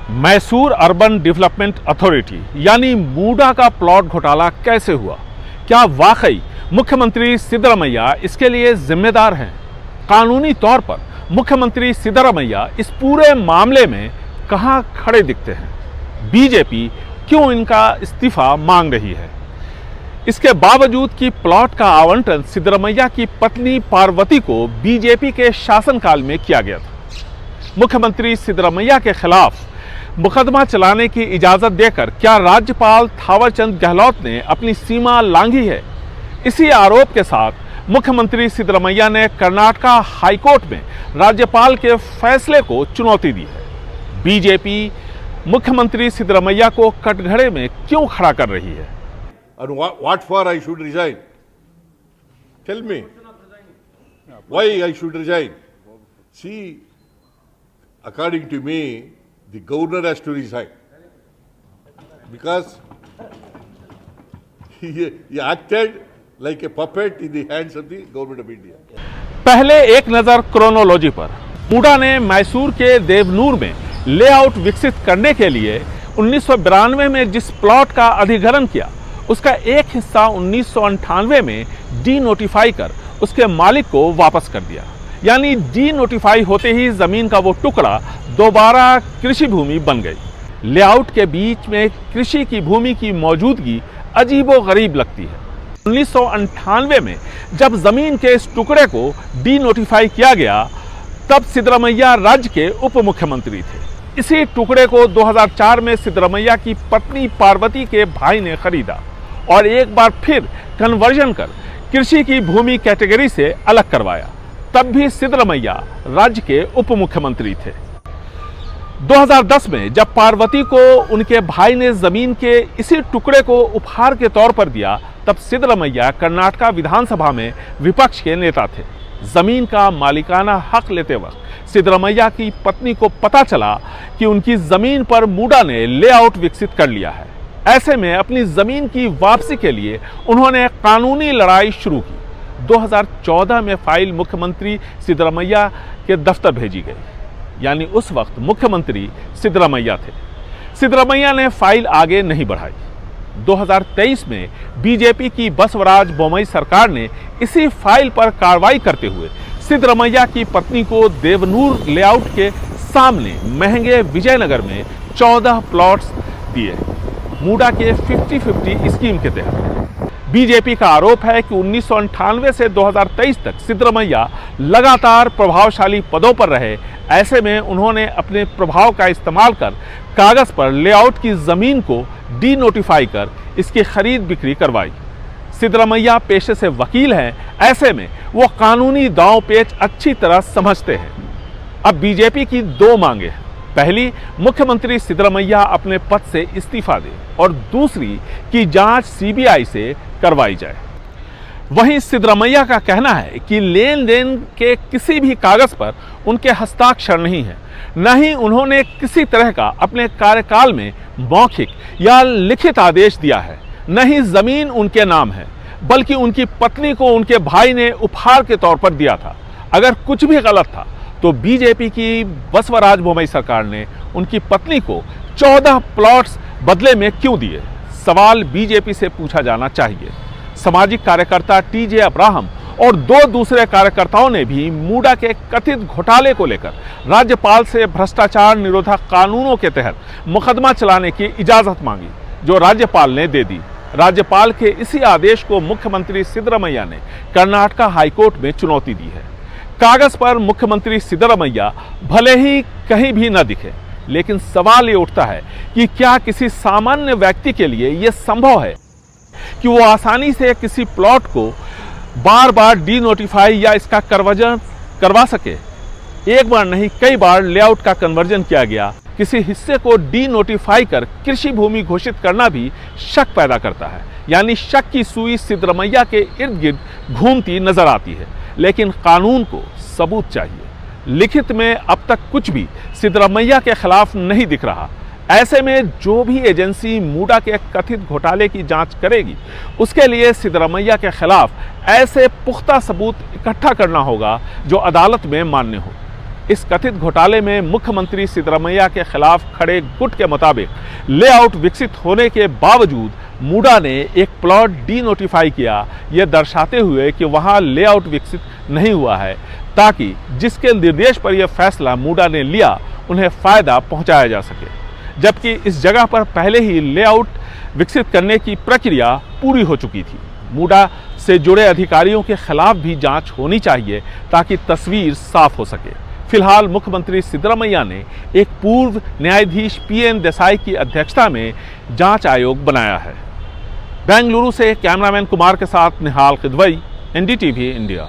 Mysore urban development authority यानी मूडा का plot घोटाला कैसे हुआ? क्या वाकई मुख्यमंत्री सिद्धरामैया इसके लिए जिम्मेदार हैं? कानूनी तौर पर मुख्यमंत्री सिद्धरामैया इस पूरे मामले में कहां खड़े दिखते हैं? बीजेपी क्यों इनका इस्तीफा मांग रही है? इसके बावजूद कि प्लॉट का आवंटन सिद्धरामैया की पत्नी पार्वती को बीजेपी के शासनकाल में किया गया था। मुख्यमंत्री सिद्धरामैया के खिलाफ मुकदमा चलाने की इजाजत देकर क्या राज्यपाल थावरचंद गहलोत ने अपनी सीमा लांघी है? इसी आरोप के साथ मुख्यमंत्री सिद्धरामैया ने कर्नाटक हाईकोर्ट में राज्यपाल के फैसले को चुनौती दी है। बीजेपी मुख्यमंत्री सिद्धरामैया को कटघरे में क्यों खड़ा कर रही है? And what for I should resign? Tell me. Why I should resign? See, according to me, the governor has to resign. Because he acted like a puppet in the hands of the government of India. पहले एक नजर chronology पर। मूडा ने मैसूर के देवनूर में layout विकसित करने के लिए 1992 में जिस प्लॉट का अधिग्रहण किया, उसका एक हिस्सा 1998 में डी नोटिफाई कर उसके मालिक को वापस कर दिया। यानी डी नोटिफाई होते ही जमीन का वो टुकड़ा दोबारा कृषि भूमि बन गई। लेआउट के बीच में कृषि की भूमि की मौजूदगी अजीबोगरीब लगती है। 1998 में जब जमीन के इस टुकड़े को डी नोटिफाई किया गया, तब सिद्धरामैया राज्य के उप मुख्यमंत्री थे। इसी टुकड़े को 2004 में सिद्धरामैया की पत्नी पार्वती के भाई ने खरीदा और एक बार फिर कन्वर्जन कर कृषि की भूमि कैटेगरी से अलग करवाया। तब भी सिद्धरामैया राज्य के उप मुख्यमंत्री थे। 2010 में जब पार्वती को उनके भाई ने जमीन के इसी टुकड़े को उपहार के तौर पर दिया, तब सिद्धरामैया कर्नाटक विधानसभा में विपक्ष के नेता थे। जमीन का मालिकाना हक लेते वक्त सिद्धरामैया की पत्नी को पता चला कि उनकी जमीन पर मूडा ने लेआउट विकसित कर लिया है। ऐसे में अपनी जमीन की वापसी के लिए उन्होंने कानूनी लड़ाई शुरू की। 2014 में फाइल मुख्यमंत्री सिद्धरामैया के दफ्तर भेजी गई। यानी उस वक्त मुख्यमंत्री सिद्धरामैया थे। सिद्धरामैया ने फाइल आगे नहीं बढ़ाई। 2023 में बीजेपी की बसवराज बोम्मई सरकार ने इसी फाइल पर कार्रवाई करते हुए सिद्धरामैया की पत्नी को देवनूर लेआउट के सामने महंगे विजयनगर में 14 प्लॉट्स दिए, मूडा के 50-50 स्कीम के तहत। बीजेपी का आरोप है कि 1998 से 2023 तक सिद्धरामैया लगातार प्रभावशाली पदों पर रहे। ऐसे में उन्होंने अपने प्रभाव का इस्तेमाल कर कागज पर लेआउट की जमीन को डी नोटिफाई कर इसकी खरीद बिक्री करवाई। सिद्धरामैया पेशे से वकील हैं, ऐसे में वो कानूनी दांव पेच अच्छी तरह समझते हैं। अब बीजेपी की दो मांगे हैं। पहली, मुख्यमंत्री सिद्धरामैया अपने पद से इस्तीफा दें और दूसरी कि जांच सीबीआई से करवाई जाए। वहीं सिद्धरामैया का कहना है कि लेन देन के किसी भी कागज पर उनके हस्ताक्षर नहीं है, न ही उन्होंने किसी तरह का अपने कार्यकाल में मौखिक या लिखित आदेश दिया है, न ही जमीन उनके नाम है, बल्कि उनकी पत्नी को उनके भाई ने उपहार के तौर पर दिया था। अगर कुछ भी गलत था तो बीजेपी की बसवराज बोम्मई सरकार ने उनकी पत्नी को 14 प्लॉट्स बदले में क्यों दिए? सवाल बीजेपी से पूछा जाना चाहिए। सामाजिक कार्यकर्ता टीजे अब्राहम और दो दूसरे कार्यकर्ताओं ने भी मूडा के कथित घोटाले को लेकर राज्यपाल से भ्रष्टाचार निरोधक कानूनों के तहत मुकदमा चलाने की इजाजत मांगी, जो राज्यपाल ने दे दी। राज्यपाल के इसी आदेश को मुख्यमंत्री सिद्धरामैया ने कर्नाटक हाईकोर्ट में चुनौती दी है। कागज पर मुख्यमंत्री सिद्धरामैया भले ही कहीं भी न दिखे, लेकिन सवाल ये उठता है कि क्या किसी सामान्य व्यक्ति के लिए यह संभव है कि वो आसानी से किसी प्लॉट को बार बार डी नोटिफाई या इसका कन्वर्जन करवा सके? एक बार नहीं, कई बार लेआउट का कन्वर्जन किया गया। किसी हिस्से को डी नोटिफाई कर कृषि भूमि घोषित करना भी शक पैदा करता है। यानी शक की सुई सिद्धरामैया के इर्द गिर्द घूमती नजर आती है, लेकिन कानून को सबूत चाहिए। लिखित में अब तक कुछ भी सिद्धरामैया के खिलाफ नहीं दिख रहा। ऐसे में जो भी एजेंसी मूडा के कथित घोटाले की जांच करेगी, उसके लिए सिद्धरामैया के खिलाफ ऐसे पुख्ता सबूत इकट्ठा करना होगा जो अदालत में मान्य हो। इस कथित घोटाले में मुख्यमंत्री सिद्धरमैया के खिलाफ खड़े गुट के मुताबिक लेआउट विकसित होने के बावजूद मूडा ने एक प्लॉट डी नोटिफाई किया, यह दर्शाते हुए कि वहां लेआउट विकसित नहीं हुआ है, ताकि जिसके निर्देश पर यह फैसला मूडा ने लिया उन्हें फायदा पहुंचाया जा सके। जबकि इस जगह पर पहले ही लेआउट विकसित करने की प्रक्रिया पूरी हो चुकी थी। मूडा से जुड़े अधिकारियों के खिलाफ भी जांच होनी चाहिए ताकि तस्वीर साफ हो सके। फिलहाल मुख्यमंत्री सिद्धरमैया ने एक पूर्व न्यायाधीश PN देसाई की अध्यक्षता में जांच आयोग बनाया है। बेंगलुरु से कैमरामैन कुमार के साथ निहाल किदवई, NDTV इंडिया।